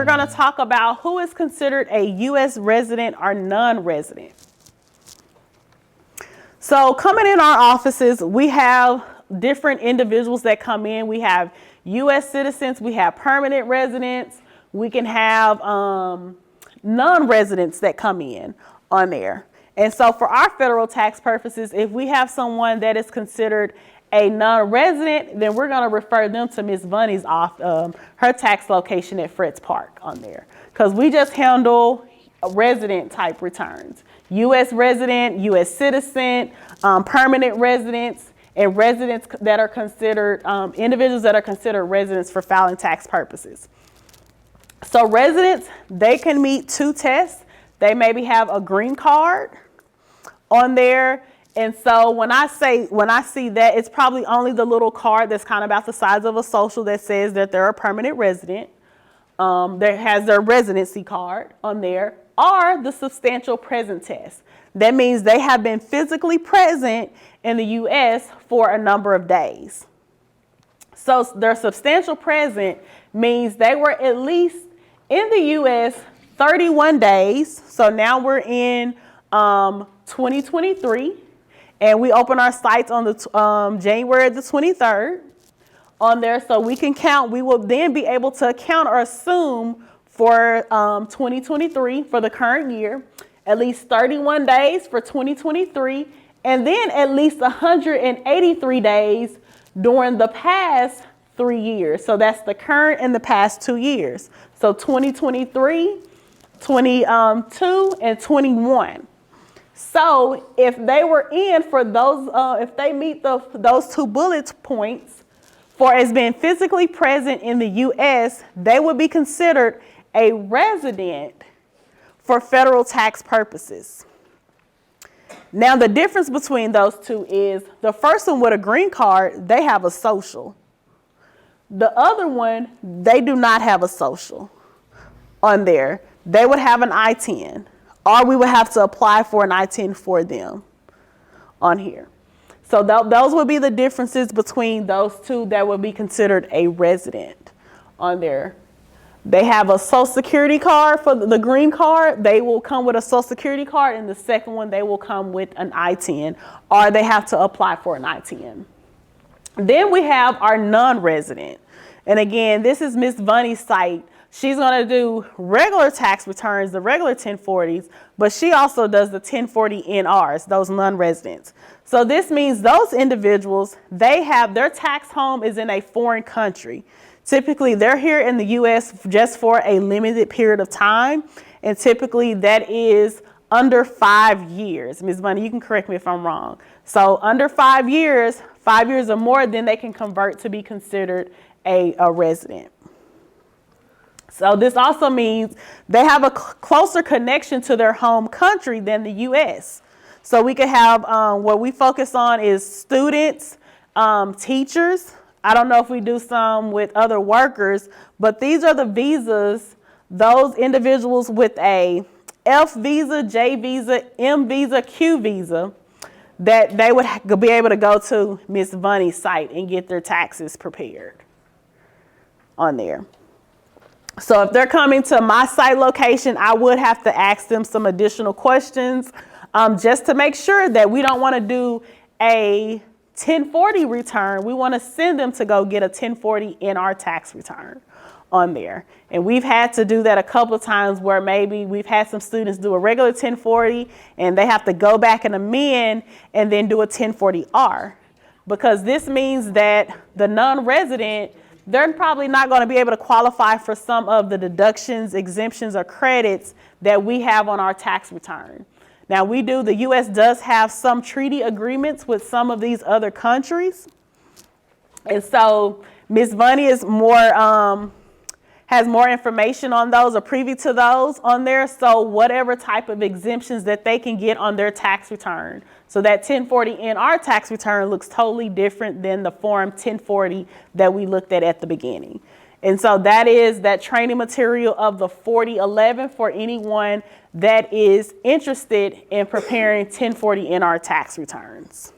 going to talk about who is considered a U.S. resident or non-resident. So coming in our offices, we have different individuals that come in. We have U.S. citizens, we have permanent residents, we can have non-residents that come in on there. And so for our federal tax purposes, if we have someone that is considered a non-resident, then we're going to refer them to Ms. Bunny's her tax location at Fretz Park on there, because we just handle resident type returns. U.S. resident, U.S. citizen, permanent residents, and residents that are considered, individuals that are considered residents for filing tax purposes. So residents, they can meet two tests. They maybe have a green card on there. And so when I see that, it's probably only the little card that's kind of about the size of a social that says that they're a permanent resident, that has their residency card on there, or the substantial present test. That means they have been physically present in the U.S. for a number of days. So their substantial present means they were at least in the U.S. 31 days. So now we're in 2023, and we open our sites on the January the 23rd on there, so we can count. We will then be able to count or assume for 2023 for the current year, at least 31 days for 2023, and then at least 183 days during the past 3 years. So that's the current and the past 2 years. So 2023, 22, and 21. So if they were in for those, if they meet those 2 bullet points for as being physically present in the U.S., they would be considered a resident for federal tax purposes. Now, the difference between those two is the first one with a green card, they have a social. The other one, they do not have a social on there. They would have an I-10, or we would have to apply for an I-10 for them on here. So those would be the differences between those two that would be considered a resident on there. They have a Social Security card for the green card. They will come with a Social Security card, and the second one, they will come with an I-10, or they have to apply for an I-10. Then we have our non-resident. And again, this is Ms. Bunny's site. She's going to do regular tax returns, the regular 1040s, but she also does the 1040 NRs, those non-residents. So this means those individuals, they have their tax home is in a foreign country. Typically, they're here in the U.S. just for a limited period of time, and typically that is under 5 years. Ms. Bunny, you can correct me if I'm wrong. So under 5 years or more, then they can convert to be considered a resident. So this also means they have a closer connection to their home country than the U.S. So we could have what we focus on is students, teachers. I don't know if we do some with other workers, but these are the visas, those individuals with a F visa, J visa, M visa, Q visa, that they would be able to go to Ms. Bunny's site and get their taxes prepared on there. So if they're coming to my site location, I would have to ask them some additional questions just to make sure that we don't want to do a 1040 return. We want to send them to go get a 1040 NR tax return on there. And we've had to do that a couple of times where maybe we've had some students do a regular 1040 and they have to go back and amend and then do a 1040R, because this means that the non-resident, they're probably not going to be able to qualify for some of the deductions, exemptions, or credits that we have on our tax return. Now the U.S. does have some treaty agreements with some of these other countries. And so Ms. Bunny is has more information on those or privy to those on there. So whatever type of exemptions that they can get on their tax return. So that 1040 NR tax return looks totally different than the Form 1040 that we looked at the beginning. And so that is that training material of the 4011 for anyone that is interested in preparing 1040 NR tax returns.